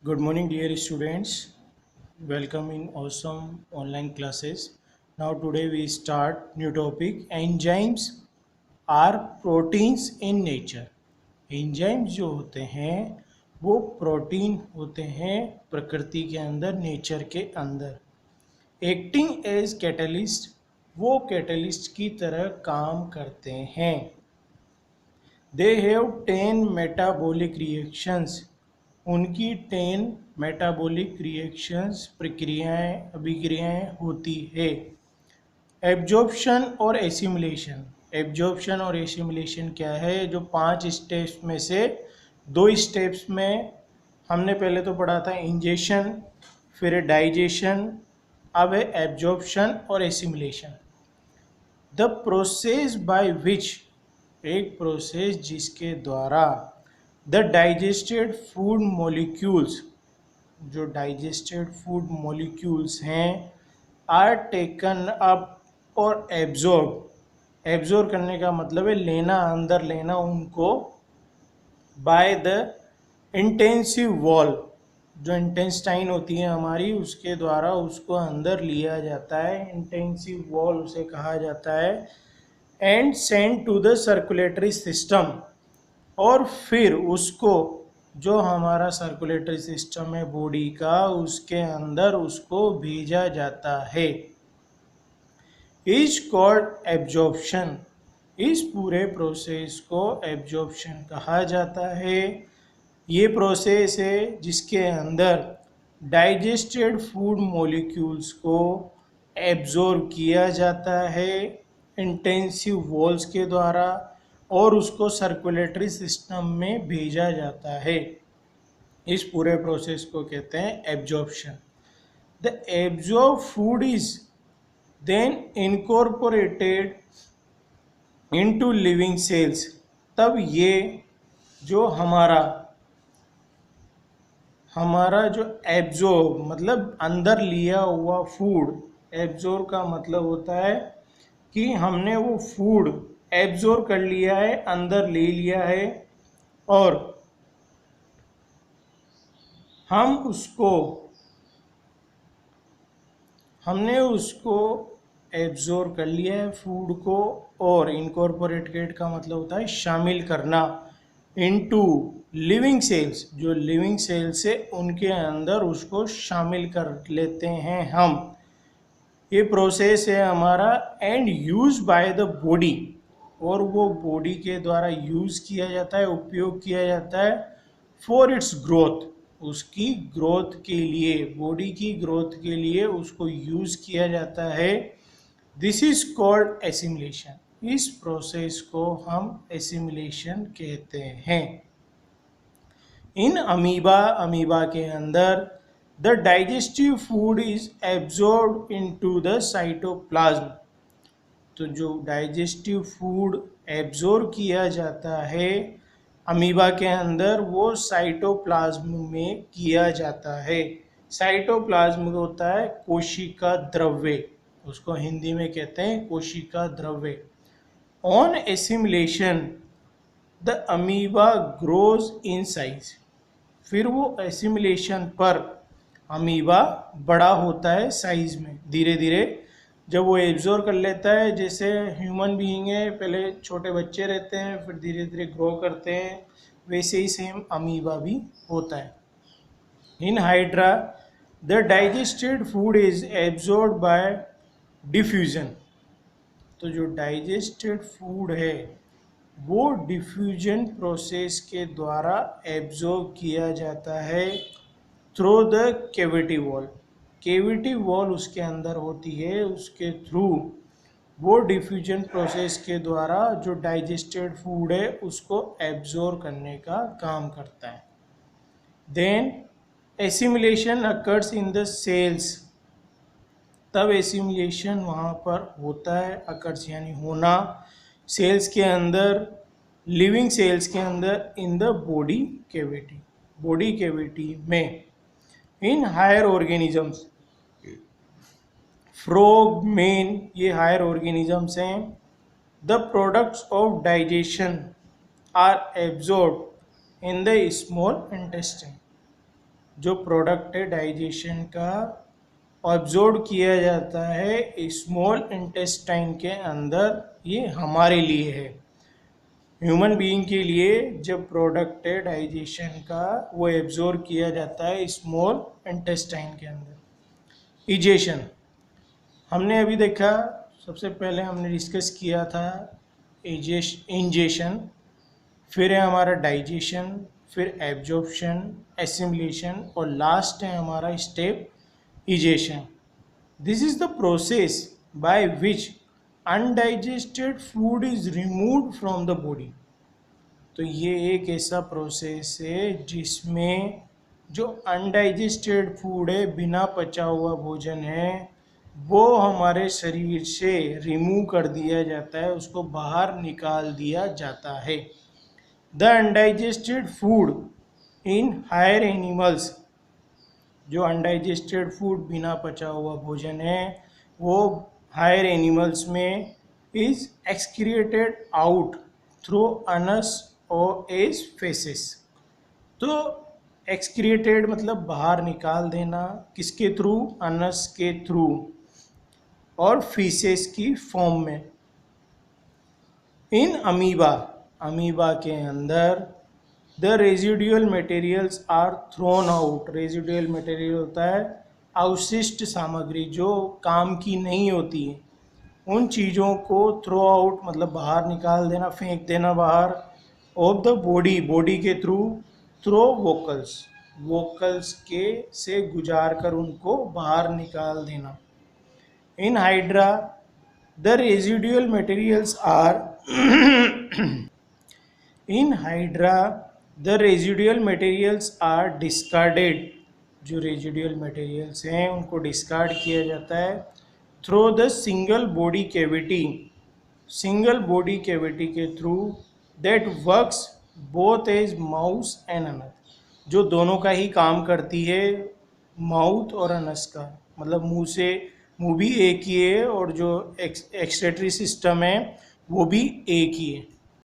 Good morning, dear students. Welcome in awesome online classes. Now, today we start new topic. Enzymes are proteins in nature. Enzymes जो होते हैं वो protein होते हैं प्रकृति के अंदर, नेचर के अंदर। एक्टिंग एज कैटलिस्ट, वो कैटलिस्ट की तरह काम करते हैं। दे हैव 10 मेटाबॉलिक रिएक्शंस, उनकी 10 मेटाबॉलिक रिएक्शंस प्रक्रियाएं अभिक्रियाएं होती है। एब्जॉर्प्शन और एसिमुलेशन, एब्जॉर्प्शन और एसिमुलेशन क्या है? जो 5 स्टेप्स में से 2 स्टेप्स में हमने पहले तो पढ़ा था इंजेशन, फिर डाइजेशन, अब है एब्जॉर्प्शन और assimilation. The process by which, एक प्रोसेस जिसके द्वारा द डाइजेस्टेड फूड मॉलिक्यूल्स, जो डाइजेस्टेड फूड मॉलिक्यूल्स हैं, आर टेकन अप और एब्जॉर्ब, एब्जॉर्ब करने का मतलब है लेना, अंदर लेना उनको, बाय द इंटेंसिव वॉल, जो इंटेस्टाइन होती है हमारी, उसके द्वारा उसको अंदर लिया जाता है, इंटेंसिव वॉल उसे कहा जाता है। And send to the circulatory system, और फिर उसको, जो हमारा सर्कुलेटरी सिस्टम है बॉडी का, उसके अंदर उसको भेजा जाता है। इज कॉल्ड एब्जॉर्प्शन, इस पूरे प्रोसेस को एब्जॉर्प्शन कहा जाता है। ये प्रोसेस है जिसके अंदर डाइजेस्टेड फूड मॉलिक्यूल्स को एब्जॉर्ब किया जाता है इंटेंसिव वॉल्स के द्वारा, और उसको सर्कुलेटरी सिस्टम में भेजा जाता है। इस पूरे प्रोसेस को कहते हैं absorption. The absorb food is then incorporated into living cells, तब ये जो हमारा जो एब्जॉर्ब मतलब अंदर लिया हुआ फूड, एब्जॉर्ब का मतलब होता है कि हमने वो फूड एब्जॉर्ब कर लिया है, अंदर ले लिया है, और हमने उसको एब्जॉर्ब कर लिया है फूड को, और इनकॉर्पोरेटेड का मतलब होता है शामिल करना, इनटू लिविंग सेल्स, जो लिविंग सेल्स है उनके अंदर उसको शामिल कर लेते हैं हम। ये प्रोसेस है हमारा। And use by the body, और वो बॉडी के द्वारा यूज किया जाता है, उपयोग किया जाता है, फॉर इट्स ग्रोथ, उसकी ग्रोथ के लिए, बॉडी की ग्रोथ के लिए उसको यूज किया जाता है। दिस इज कॉल्ड एसिमुलेशन, इस प्रोसेस को हम एसिमुलेशन कहते हैं। इन अमीबा, अमीबा के अंदर the digestive food is absorb into the cytoplasm, तो जो डाइजेस्टिव फूड एब्जॉर्ब किया जाता है अमीबा के अंदर, वो साइटोप्लाज्म में किया जाता है। साइटोप्लाज्म होता है कोशिका द्रव्य, उसको हिंदी में कहते हैं कोशिका द्रव्य। On assimilation the amoeba grows in size, फिर वो एसिमुलेशन पर अमीबा बड़ा होता है साइज में, धीरे धीरे जब वो एब्जॉर्ब कर लेता है। जैसे ह्यूमन बीइंग है, पहले छोटे बच्चे रहते हैं, फिर धीरे धीरे ग्रो करते हैं, वैसे ही सेम अमीबा भी होता है। इन hydra the digested food is absorb by diffusion, तो जो डाइजेस्टेड फूड है वो डिफ्यूजन प्रोसेस के द्वारा एब्जॉर्ब किया जाता है through the cavity wall, cavity wall उसके अंदर होती है, उसके थ्रू वो डिफ्यूजन प्रोसेस के द्वारा जो डाइजेस्टेड फूड है उसको एब्जॉर्ब करने का काम करता है। Then assimilation occurs in the cells, तब एसिमुलेशन वहाँ पर होता है, अकर्स यानी होना, सेल्स के अंदर, लिविंग सेल्स के अंदर, in the body cavity, body cavity में। In higher organisms, frog, men, ये हायर ऑर्गेनिजम्स हैं। The products of digestion are absorb in the small intestine, जो प्रोडक्ट है डाइजेशन का ऑब्जॉर्ब किया जाता है स्मॉल इंटेस्टाइन के अंदर, ये हमारे लिए है। ह्यूमन बीइंग के लिए जब प्रोडक्ट है डाइजेशन का वो एब्जॉर्ब किया जाता है स्मॉल इंटेस्टाइन के अंदर। इजेशन हमने अभी देखा, सबसे पहले हमने डिस्कस किया था इंजेशन, फिर है हमारा डाइजेशन, फिर एब्जॉर्प्शन, एसिमिलेशन और लास्ट है हमारा step egestion. This is the process by which undigested food is removed from the body. तो ये एक ऐसा प्रोसेस है जिसमें जो अनडाइजेस्टेड फूड है, बिना पचा हुआ भोजन है, वो हमारे शरीर से रिमूव कर दिया जाता है, उसको बाहर निकाल दिया जाता है। The undigested food in higher animals, जो अनडाइजेस्टेड फूड बिना पचा हुआ भोजन है वो हायर एनिमल्स में is excreted out through anus और एज फेसेस। तो एक्सक्रिएटेड मतलब बाहर निकाल देना, किसके थ्रू? अनस के थ्रू, और फीसेस की फॉर्म में। इन अमीबा, अमीबा के अंदर the residual materials are thrown out. Residual material होता है अवशिष्ट सामग्री जो काम की नहीं होती है, उन चीज़ों को थ्रो आउट मतलब बाहर निकाल देना, फेंक देना बाहर, ऑफ द बॉडी, बॉडी के थ्रू, थ्रो वोकल्स, वोकल्स के से गुजार कर उनको बाहर निकाल देना। In hydra the residual materials are in hydra the residual materials are discarded. जो रेजिडुअल मटेरियल्स हैं उनको डिस्कार्ड किया जाता है through the single body cavity, single body cavity के through, that works both as mouth and anus, जो दोनों का ही काम करती है, माउथ और अनस का, मतलब मुंह से, मुंह भी एक ही है और जो एक्सक्रीटरी सिस्टम है वो भी एक ही है।